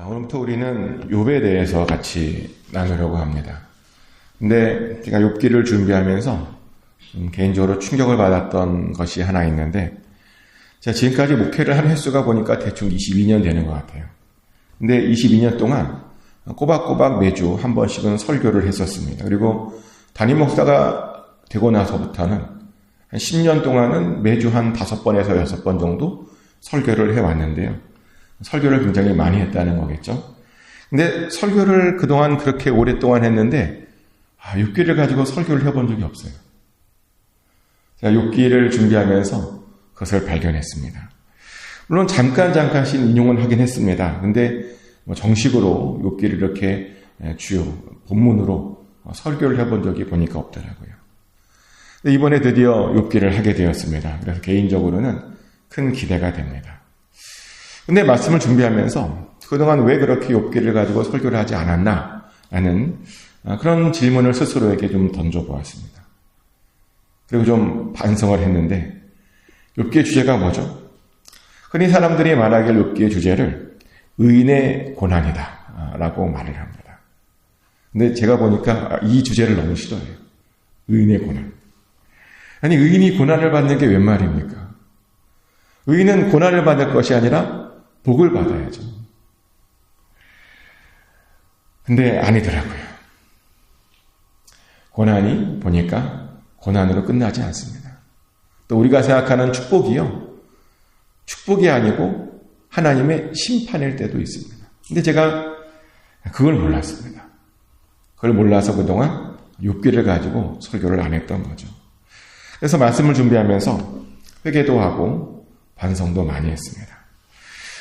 오늘부터 우리는 욥에 대해서 같이 나누려고 합니다. 근데 제가 욥기를 준비하면서 개인적으로 충격을 받았던 것이 하나 있는데, 제가 지금까지 목회를 한 횟수가 보니까 대충 22년 되는 것 같아요. 근데 22년 동안 꼬박꼬박 매주 한 번씩은 설교를 했었습니다. 그리고 담임 목사가 되고 나서부터는 한 10년 동안은 매주 한 5번에서 6번 정도 설교를 해왔는데요. 설교를 굉장히 많이 했다는 거겠죠. 근데 설교를 그동안 그렇게 오랫동안 했는데 욥기를 가지고 설교를 해본 적이 없어요. 제가 욥기를 준비하면서 그것을 발견했습니다. 물론 잠깐씩 인용은 하긴 했습니다. 근데 정식으로 욥기를 이렇게 주요 본문으로 설교를 해본 적이 보니까 없더라고요. 근데 이번에 드디어 욥기를 하게 되었습니다. 그래서 개인적으로는 큰 기대가 됩니다. 근데 말씀을 준비하면서 그동안 왜 그렇게 욥기를 가지고 설교를 하지 않았나 라는 그런 질문을 스스로에게 좀 던져보았습니다. 그리고 좀 반성을 했는데, 욥기의 주제가 뭐죠? 흔히 사람들이 말하길 욥기의 주제를 의인의 고난이다 라고 말을 합니다. 근데 제가 보니까 이 주제를 너무 싫어해요. 의인의 고난. 아니, 의인이 고난을 받는 게 웬 말입니까? 의인은 고난을 받을 것이 아니라 복을 받아야죠. 근데 아니더라고요. 고난이 보니까 고난으로 끝나지 않습니다. 또 우리가 생각하는 축복이요, 축복이 아니고 하나님의 심판일 때도 있습니다. 근데 제가 그걸 몰랐습니다. 그걸 몰라서 그동안 욥기를 가지고 설교를 안 했던 거죠. 그래서 말씀을 준비하면서 회개도 하고 반성도 많이 했습니다.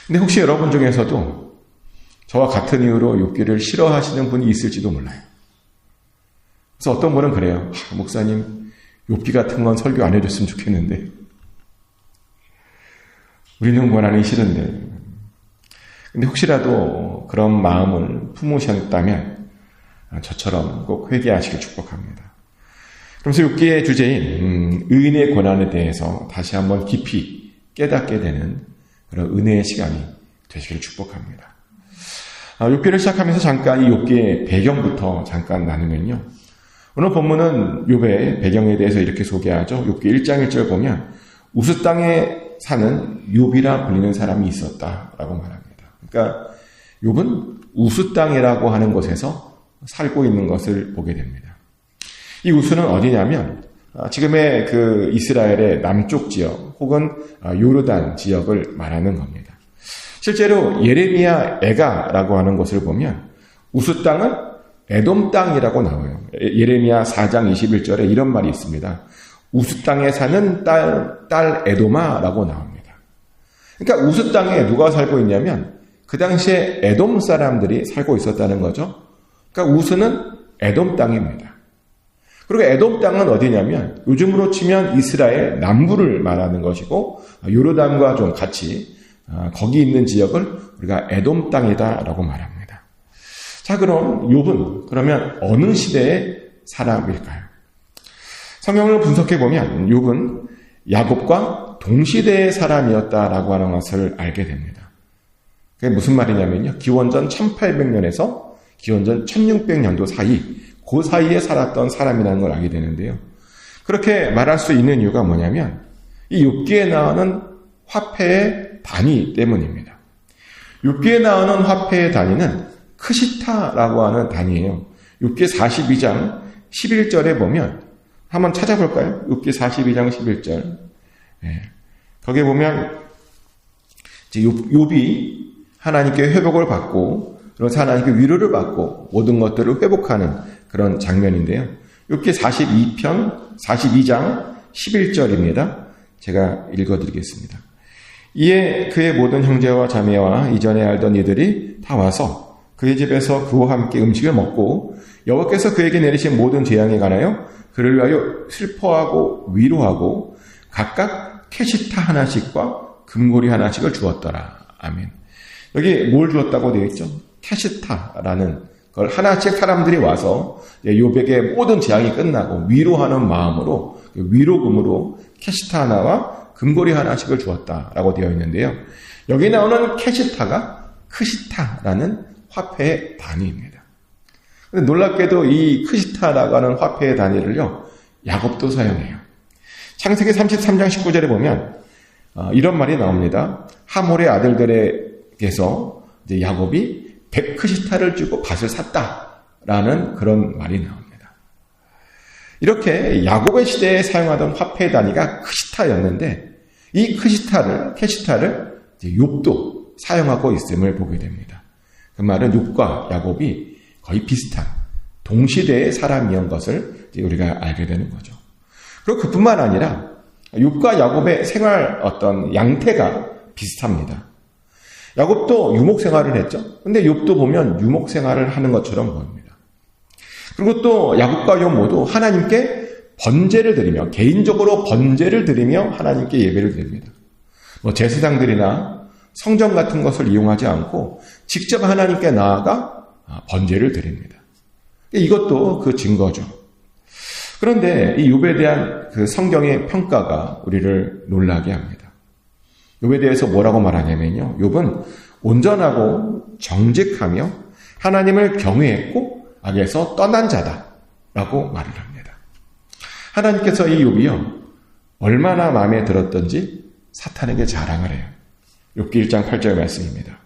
근데 혹시 여러분 중에서도 저와 같은 이유로 욥기를 싫어하시는 분이 있을지도 몰라요. 그래서 어떤 분은 그래요. 목사님, 욥기 같은 건 설교 안 해줬으면 좋겠는데. 우리는 고난이 싫은데. 근데 혹시라도 그런 마음을 품으셨다면 저처럼 꼭 회개하시길 축복합니다. 그러면서 욥기의 주제인 의인의 고난에 대해서 다시 한번 깊이 깨닫게 되는 그런 은혜의 시간이 되시기를 축복합니다. 욥기를 시작하면서 잠깐 이 욥기의 배경부터 잠깐 나누면요. 오늘 본문은 욥의 배경에 대해서 이렇게 소개하죠. 욥기 1장 1절 보면 우스 땅에 사는 욥이라 불리는 사람이 있었다라고 말합니다. 그러니까 욥은 우스 땅이라고 하는 곳에서 살고 있는 것을 보게 됩니다. 이 우스는 어디냐면 지금의 그 이스라엘의 남쪽 지역 혹은 요르단 지역을 말하는 겁니다. 실제로 예레미야 에가라고 하는 곳을 보면 우스 땅은 에돔 땅이라고 나와요. 예레미야 4장 21절에 이런 말이 있습니다. 우스 땅에 사는 딸 에돔아라고 나옵니다. 그러니까 우스 땅에 누가 살고 있냐면 그 당시에 에돔 사람들이 살고 있었다는 거죠. 그러니까 우스는 에돔 땅입니다. 그리고 에돔 땅은 어디냐면 요즘으로 치면 이스라엘 남부를 말하는 것이고 요르단과 좀 같이 거기 있는 지역을 우리가 에돔 땅이다라고 말합니다. 자, 그럼 욥은 그러면 어느 시대의 사람일까요? 성경을 분석해 보면 욥은 야곱과 동시대의 사람이었다라고 하는 것을 알게 됩니다. 그게 무슨 말이냐면요, 기원전 1800년에서 기원전 1600년도 사이, 그 사이에 살았던 사람이라는 걸 알게 되는데요. 그렇게 말할 수 있는 이유가 뭐냐면 이 욥기에 나오는 화폐의 단위 때문입니다. 욥기에 나오는 화폐의 단위는 크시타라고 하는 단위예요. 욥기 42장 11절에 보면 한번 찾아볼까요? 욥기 42장 11절. 거기에 보면 욥이 하나님께 회복을 받고 그래서 하나님께 위로를 받고 모든 것들을 회복하는 그런 장면인데요. 욥기 42장 11절입니다. 제가 읽어드리겠습니다. 이에 그의 모든 형제와 자매와 이전에 알던 이들이 다 와서 그의 집에서 그와 함께 음식을 먹고 여호와께서 그에게 내리신 모든 재앙에 관하여 그를 위하여 슬퍼하고 위로하고 각각 캐시타 하나씩과 금고리 하나씩을 주었더라. 아멘. 여기 뭘 주었다고 되어 있죠? 캐시타라는 그걸 하나씩 사람들이 와서 욥에게 모든 재앙이 끝나고 위로하는 마음으로 위로금으로 캐시타 하나와 금고리 하나씩을 주었다라고 되어 있는데요. 여기 나오는 캐시타가 크시타라는 화폐의 단위입니다. 근데 놀랍게도 이 크시타라고 하는 화폐의 단위를요, 야곱도 사용해요. 창세기 33장 19절에 보면 이런 말이 나옵니다. 하몰의 아들들에게서 이제 야곱이 100크시타를 주고 밭을 샀다라는 그런 말이 나옵니다. 이렇게 야곱의 시대에 사용하던 화폐 단위가 크시타였는데 이 캐시타를 이제 욥도 사용하고 있음을 보게 됩니다. 그 말은 욥과 야곱이 거의 비슷한 동시대의 사람이었던 것을 우리가 알게 되는 거죠. 그리고 그뿐만 아니라 욥과 야곱의 생활 어떤 양태가 비슷합니다. 야곱도 유목 생활을 했죠. 근데 욥도 보면 유목 생활을 하는 것처럼 보입니다. 그리고 또 야곱과 욥 모두 하나님께 번제를 드리며 개인적으로 번제를 드리며 하나님께 예배를 드립니다. 제사장들이나 성전 같은 것을 이용하지 않고 직접 하나님께 나아가 번제를 드립니다. 이것도 그 증거죠. 그런데 이 욥에 대한 그 성경의 평가가 우리를 놀라게 합니다. 욥에 대해서 뭐라고 말하냐면요. 욥은 온전하고 정직하며 하나님을 경외했고 악에서 떠난 자다라고 말을 합니다. 하나님께서 이 욥이요 얼마나 마음에 들었던지 사탄에게 자랑을 해요. 욥기 1장 8절 말씀입니다.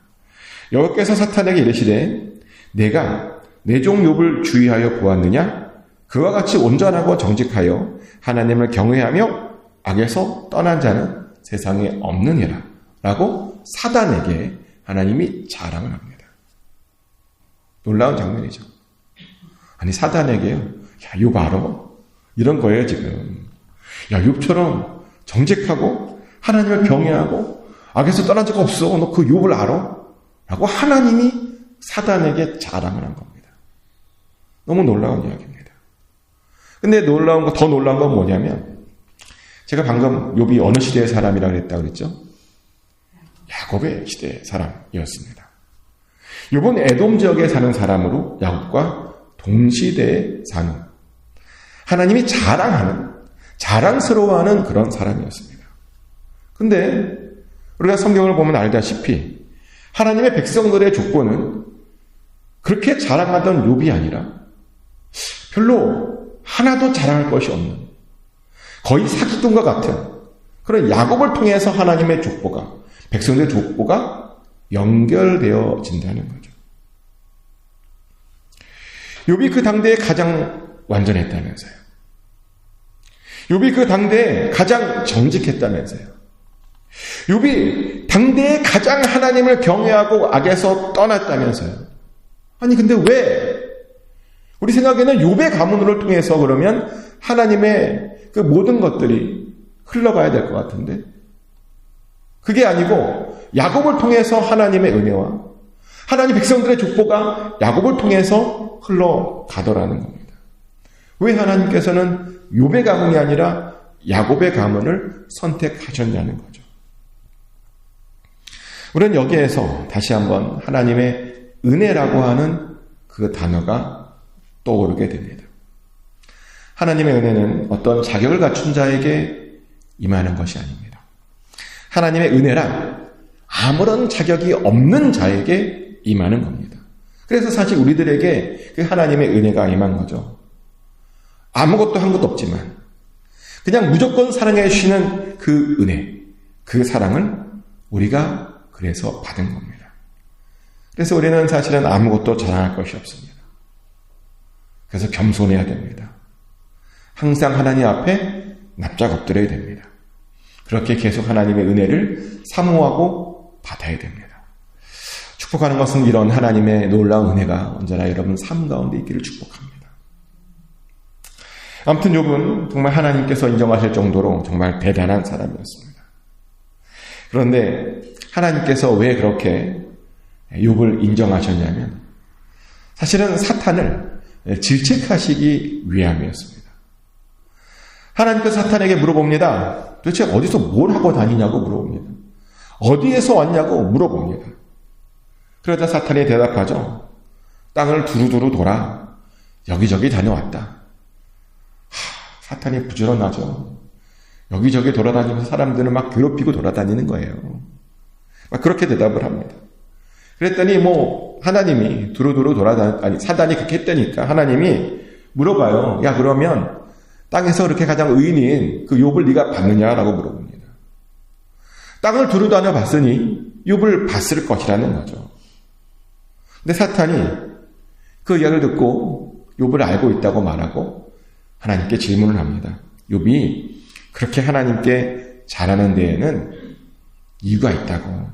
여호와께서 사탄에게 이르시되 내가 내 종 욥을 주의하여 보았느냐? 그와 같이 온전하고 정직하여 하나님을 경외하며 악에서 떠난 자는 세상에 없느니라 라고 사단에게 하나님이 자랑을 합니다. 놀라운 장면이죠. 아니 사단에게요. 야, 욥 알아? 이런 거예요 지금. 야, 욥처럼 정직하고 하나님을 경외하고 악에서 떠난 적 없어. 너 그 욥을 알아? 라고 하나님이 사단에게 자랑을 한 겁니다. 너무 놀라운 이야기입니다. 근데 더 놀라운 건 뭐냐면 제가 방금 욥이 어느 시대의 사람이라고 했다고 그랬죠? 야곱의 시대의 사람이었습니다. 욥은 에돔 지역에 사는 사람으로 야곱과 동시대에 사는 하나님이 자랑스러워하는 그런 사람이었습니다. 근데 우리가 성경을 보면 알다시피 하나님의 백성들의 조건은 그렇게 자랑하던 욥이 아니라 별로 하나도 자랑할 것이 없는 거의 사기꾼과 같은 그런 야곱을 통해서 하나님의 족보가 백성들의 족보가 연결되어진다는 거죠. 욥이 그 당대에 가장 완전했다면서요. 욥이 그 당대에 가장 정직했다면서요. 욥이 당대에 가장 하나님을 경외하고 악에서 떠났다면서요. 아니 근데 왜 우리 생각에는 욥의 가문을 통해서 그러면 하나님의 그 모든 것들이 흘러가야 될 것 같은데 그게 아니고 야곱을 통해서 하나님의 은혜와 하나님 백성들의 족보가 야곱을 통해서 흘러가더라는 겁니다. 왜 하나님께서는 욥의 가문이 아니라 야곱의 가문을 선택하셨냐는 거죠. 우리는 여기에서 다시 한번 하나님의 은혜라고 하는 그 단어가 떠오르게 됩니다. 하나님의 은혜는 어떤 자격을 갖춘 자에게 임하는 것이 아닙니다. 하나님의 은혜란 아무런 자격이 없는 자에게 임하는 겁니다. 그래서 사실 우리들에게 그 하나님의 은혜가 임한 거죠. 아무것도 한 것도 없지만 그냥 무조건 사랑해 주시는 그 은혜, 그 사랑을 우리가 그래서 받은 겁니다. 그래서 우리는 사실은 아무것도 자랑할 것이 없습니다. 그래서 겸손해야 됩니다. 항상 하나님 앞에 납작 엎드려야 됩니다. 그렇게 계속 하나님의 은혜를 사모하고 받아야 됩니다. 축복하는 것은 이런 하나님의 놀라운 은혜가 언제나 여러분 삶 가운데 있기를 축복합니다. 아무튼 욥은 정말 하나님께서 인정하실 정도로 정말 대단한 사람이었습니다. 그런데 하나님께서 왜 그렇게 욥을 인정하셨냐면 사실은 사탄을 질책하시기 위함이었습니다. 하나님께서 사탄에게 물어봅니다. 도대체 어디서 뭘 하고 다니냐고 물어봅니다. 어디에서 왔냐고 물어봅니다. 그러자 사탄이 대답하죠. 땅을 두루두루 돌아 여기저기 다녀왔다. 사탄이 부지런하죠. 여기저기 돌아다니면서 사람들을 막 괴롭히고 돌아다니는 거예요. 막 그렇게 대답을 합니다. 그랬더니 하나님이 두루두루 사단이 그렇게 했다니까 하나님이 물어봐요. 야, 그러면 땅에서 그렇게 가장 의인인 그 욥을 네가 봤느냐라고 물어봅니다. 땅을 두루 다녀봤으니 욥을 봤을 것이라는 거죠. 근데 사탄이 그 이야기를 듣고 욥을 알고 있다고 말하고 하나님께 질문을 합니다. 욥이 그렇게 하나님께 잘하는 데에는 이유가 있다고.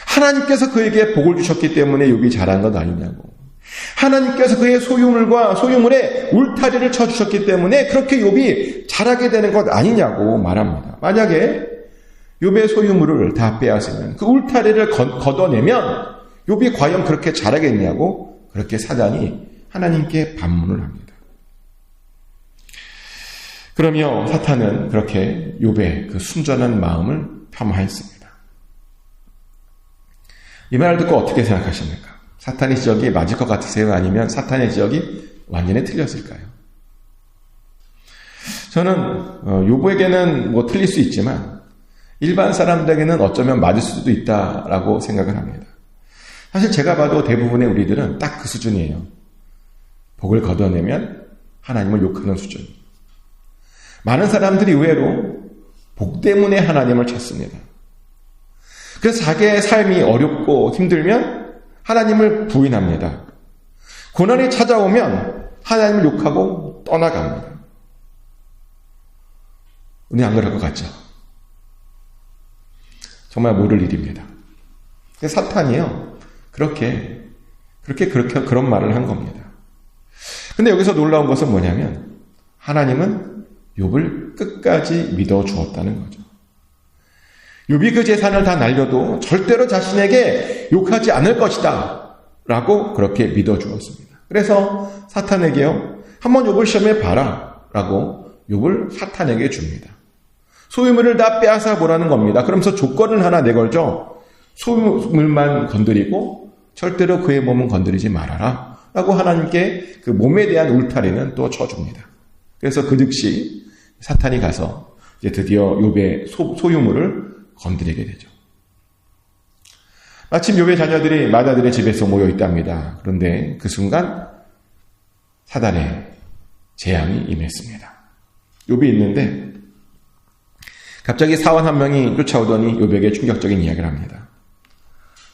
하나님께서 그에게 복을 주셨기 때문에 욥이 잘한 것 아니냐고. 하나님께서 그의 소유물에 울타리를 쳐주셨기 때문에 그렇게 욥이 잘하게 되는 것 아니냐고 말합니다. 만약에 욥의 소유물을 다 빼앗으면 그 울타리를 걷어내면 욥이 과연 그렇게 잘하겠냐고 그렇게 사단이 하나님께 반문을 합니다. 그러며 사탄은 그렇게 욥의 그 순전한 마음을 폄하했습니다. 이 말을 듣고 어떻게 생각하십니까? 사탄의 지적이 맞을 것 같으세요? 아니면 사탄의 지적이 완전히 틀렸을까요? 저는 욥에게는 틀릴 수 있지만 일반 사람들에게는 어쩌면 맞을 수도 있다라고 생각을 합니다. 사실 제가 봐도 대부분의 우리들은 딱 그 수준이에요. 복을 걷어내면 하나님을 욕하는 수준. 많은 사람들이 의외로 복 때문에 하나님을 찾습니다. 그래서 자기의 삶이 어렵고 힘들면 하나님을 부인합니다. 고난이 찾아오면 하나님을 욕하고 떠나갑니다. 은혜 안 그럴 것 같죠? 정말 모를 일입니다. 사탄이요. 그런 말을 한 겁니다. 근데 여기서 놀라운 것은 뭐냐면 하나님은 욥을 끝까지 믿어 주었다는 거죠. 욥이 그 재산을 다 날려도 절대로 자신에게 욕하지 않을 것이다 라고 그렇게 믿어 주었습니다. 그래서 사탄에게요. 한번 욥을 시험해 봐라 라고 욥을 사탄에게 줍니다. 소유물을 다 빼앗아 보라는 겁니다. 그러면서 조건을 하나 내걸죠. 소유물만 건드리고 절대로 그의 몸은 건드리지 말아라 라고 하나님께 그 몸에 대한 울타리는 또 쳐줍니다. 그래서 그 즉시 사탄이 가서 이제 드디어 욥의 소유물을 건드리게 되죠. 마침 욥의 자녀들이 마다들의 집에서 모여 있답니다. 그런데 그 순간 사단의 재앙이 임했습니다. 욥이 있는데 갑자기 사원 한 명이 쫓아오더니 욥에게 충격적인 이야기를 합니다.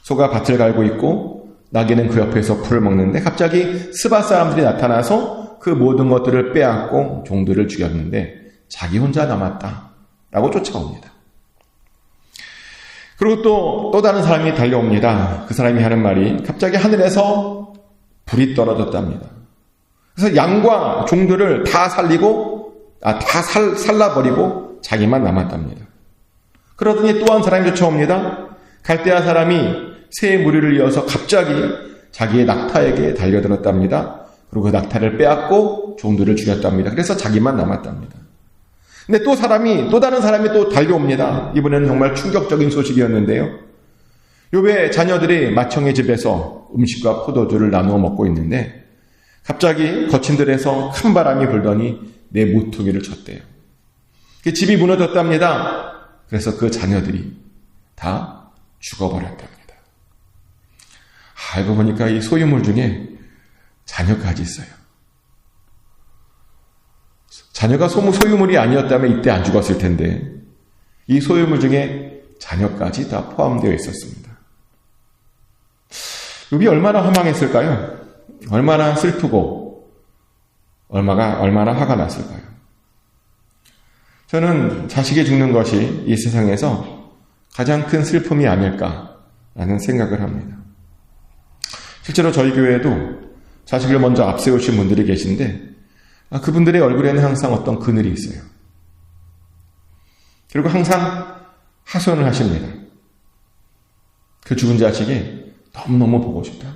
소가 밭을 갈고 있고 나귀는 그 옆에서 풀을 먹는데 갑자기 스바 사람들이 나타나서 그 모든 것들을 빼앗고 종들을 죽였는데 자기 혼자 남았다라고 쫓아옵니다. 그리고 또 다른 사람이 달려옵니다. 그 사람이 하는 말이 갑자기 하늘에서 불이 떨어졌답니다. 그래서 양과 종들을 다 살라버리고 자기만 남았답니다. 그러더니 또 한 사람이 쫓아옵니다. 갈대아 사람이 새의 무리를 이어서 갑자기 자기의 낙타에게 달려들었답니다. 그리고 그 낙타를 빼앗고 종들을 죽였답니다. 그래서 자기만 남았답니다. 근데 또 다른 사람이 또 달려옵니다. 이번에는 정말 충격적인 소식이었는데요. 욥의 자녀들이 맏형의 집에서 음식과 포도주를 나누어 먹고 있는데 갑자기 거친 들에서 큰 바람이 불더니 내 모퉁이를 쳤대요. 그 집이 무너졌답니다. 그래서 그 자녀들이 다 죽어버렸답니다. 알고 보니까 이 소유물 중에 자녀까지 있어요. 자녀가 소유물이 아니었다면 이때 안 죽었을 텐데 이 소유물 중에 자녀까지 다 포함되어 있었습니다. 욥이 얼마나 허망했을까요? 얼마나 슬프고 얼마나 화가 났을까요? 저는 자식이 죽는 것이 이 세상에서 가장 큰 슬픔이 아닐까라는 생각을 합니다. 실제로 저희 교회에도 자식을 먼저 앞세우신 분들이 계신데 그분들의 얼굴에는 항상 어떤 그늘이 있어요. 그리고 항상 하소연을 하십니다. 그 죽은 자식이 너무너무 보고 싶다.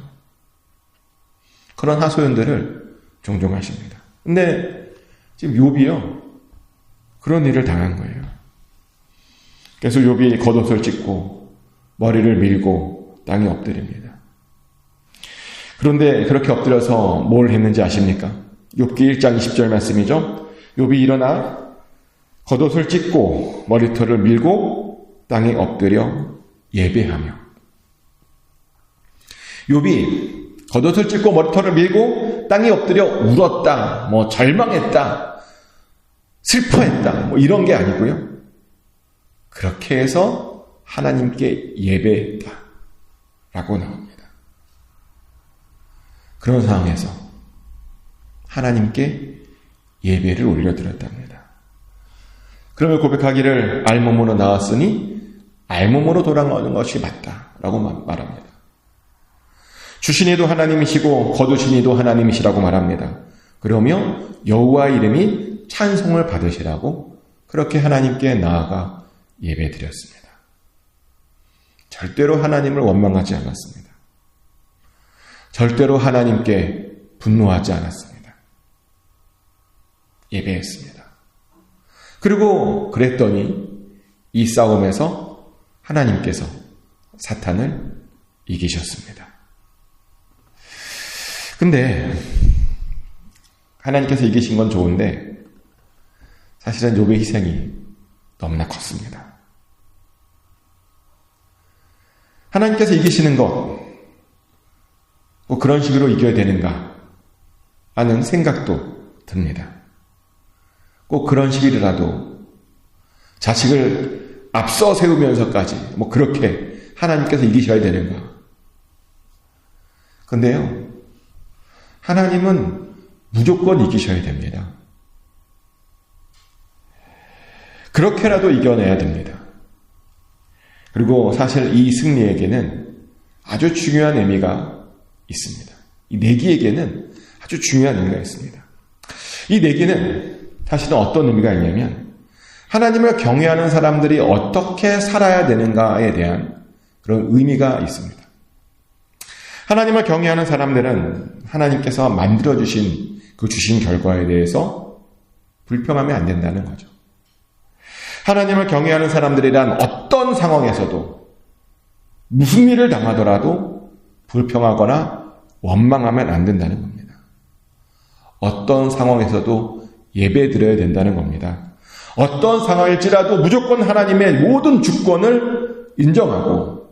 그런 하소연들을 종종 하십니다. 근데 지금 욥이요. 그런 일을 당한 거예요. 그래서 욥이 겉옷을 찢고 머리를 밀고 땅에 엎드립니다. 그런데 그렇게 엎드려서 뭘 했는지 아십니까? 욥기 1장 20절 말씀이죠. 욥이 일어나 겉옷을 찢고 머리털을 밀고 땅에 엎드려 예배하며 욥이 겉옷을 찢고 머리털을 밀고 땅에 엎드려 울었다, 절망했다, 슬퍼했다, 이런 게 아니고요. 그렇게 해서 하나님께 예배했다 라고 나옵니다. 그런 상황에서 하나님께 예배를 올려드렸답니다. 그러면 고백하기를 알몸으로 나왔으니 알몸으로 돌아가는 것이 맞다라고 말합니다. 주신이도 하나님이시고 거두신이도 하나님이시라고 말합니다. 그러며 여호와 이름이 찬송을 받으시라고 그렇게 하나님께 나아가 예배드렸습니다. 절대로 하나님을 원망하지 않았습니다. 절대로 하나님께 분노하지 않았습니다. 예배했습니다. 그리고 그랬더니 이 싸움에서 하나님께서 사탄을 이기셨습니다. 근데 하나님께서 이기신 건 좋은데 사실은 욥의 희생이 너무나 컸습니다. 하나님께서 이기시는 것, 그런 식으로 이겨야 되는가 하는 생각도 듭니다. 꼭 그런 식이라도 자식을 앞서 세우면서까지 그렇게 하나님께서 이기셔야 되는가. 근데요, 하나님은 무조건 이기셔야 됩니다. 그렇게라도 이겨내야 됩니다. 그리고 사실 이 승리에게는 아주 중요한 의미가 있습니다. 이 내기에게는 아주 중요한 의미가 있습니다. 이 내기는 사실은 어떤 의미가 있냐면 하나님을 경외하는 사람들이 어떻게 살아야 되는가에 대한 그런 의미가 있습니다. 하나님을 경외하는 사람들은 하나님께서 만들어주신 그 주신 결과에 대해서 불평하면 안 된다는 거죠. 하나님을 경외하는 사람들이란 어떤 상황에서도 무슨 일을 당하더라도 불평하거나 원망하면 안 된다는 겁니다. 어떤 상황에서도 예배드려야 된다는 겁니다. 어떤 상황일지라도 무조건 하나님의 모든 주권을 인정하고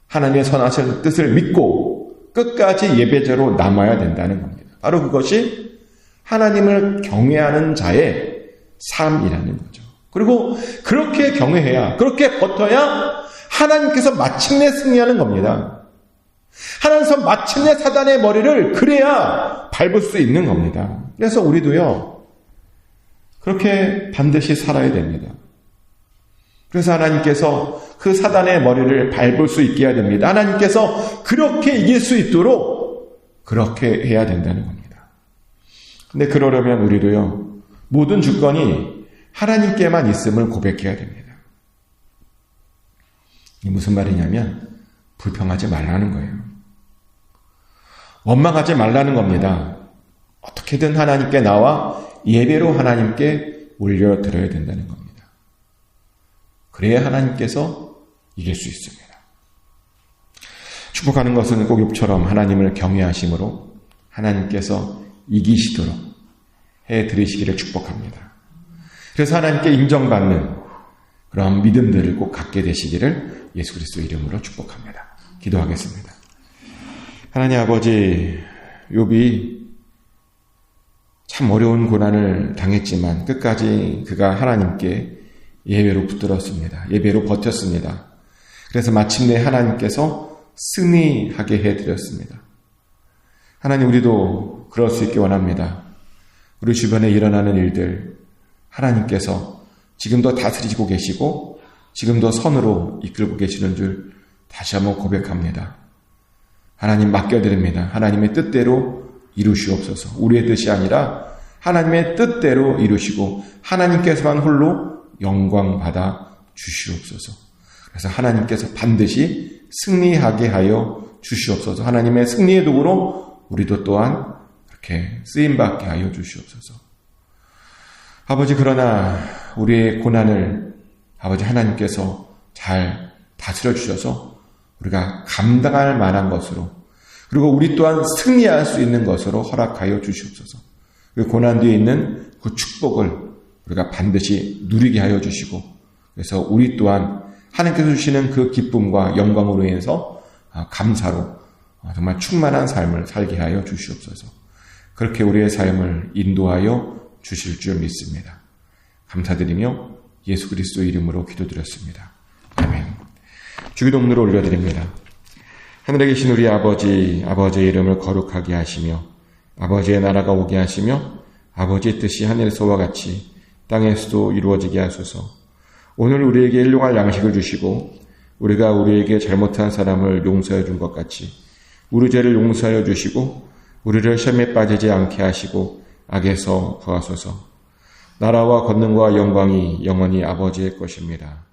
하나님의 선하신 뜻을 믿고 끝까지 예배자로 남아야 된다는 겁니다. 바로 그것이 하나님을 경외하는 자의 삶이라는 거죠. 그리고 그렇게 경외해야, 그렇게 버텨야 하나님께서 마침내 승리하는 겁니다. 하나님께서 마침내 사단의 머리를 그래야 밟을 수 있는 겁니다. 그래서 우리도요, 그렇게 반드시 살아야 됩니다. 그래서 하나님께서 그 사단의 머리를 밟을 수 있게 해야 됩니다. 하나님께서 그렇게 이길 수 있도록 그렇게 해야 된다는 겁니다. 근데 그러려면 우리도요, 모든 주권이 하나님께만 있음을 고백해야 됩니다. 이게 무슨 말이냐면 불평하지 말라는 거예요. 원망하지 말라는 겁니다. 어떻게든 하나님께 나와 예배로 하나님께 올려드려야 된다는 겁니다. 그래야 하나님께서 이길 수 있습니다. 축복하는 것은 꼭 욥처럼 하나님을 경외하심으로 하나님께서 이기시도록 해드리시기를 축복합니다. 그래서 하나님께 인정받는 그런 믿음들을 꼭 갖게 되시기를 예수 그리스도 이름으로 축복합니다. 기도하겠습니다. 하나님 아버지, 욥이 참 어려운 고난을 당했지만 끝까지 그가 하나님께 예배로 붙들었습니다. 예배로 버텼습니다. 그래서 마침내 하나님께서 승리하게 해드렸습니다. 하나님, 우리도 그럴 수 있기 원합니다. 우리 주변에 일어나는 일들 하나님께서 지금도 다스리고 계시고 지금도 선으로 이끌고 계시는 줄 다시 한번 고백합니다. 하나님 맡겨드립니다. 하나님의 뜻대로 이루시옵소서. 우리의 뜻이 아니라 하나님의 뜻대로 이루시고 하나님께서만 홀로 영광 받아 주시옵소서. 그래서 하나님께서 반드시 승리하게 하여 주시옵소서. 하나님의 승리의 도구로 우리도 또한 이렇게 쓰임받게 하여 주시옵소서. 아버지, 그러나 우리의 고난을 아버지 하나님께서 잘 다스려 주셔서 우리가 감당할 만한 것으로, 그리고 우리 또한 승리할 수 있는 것으로 허락하여 주시옵소서. 그 고난 뒤에 있는 그 축복을 우리가 반드시 누리게 하여 주시고, 그래서 우리 또한 하나님께서 주시는 그 기쁨과 영광으로 인해서 감사로 정말 충만한 삶을 살게 하여 주시옵소서. 그렇게 우리의 삶을 인도하여 주실 줄 믿습니다. 감사드리며 예수 그리스도 이름으로 기도드렸습니다. 아멘. 주기도문으로 올려드립니다. 하늘에 계신 우리 아버지, 아버지의 이름을 거룩하게 하시며 아버지의 나라가 오게 하시며 아버지의 뜻이 하늘에서와 같이 땅에서도 이루어지게 하소서. 오늘 우리에게 일용할 양식을 주시고 우리가 우리에게 잘못한 사람을 용서해 준 것 같이 우리 죄를 용서하여 주시고 우리를 시험에 빠지지 않게 하시고 악에서 구하소서. 나라와 권능과 영광이 영원히 아버지의 것입니다.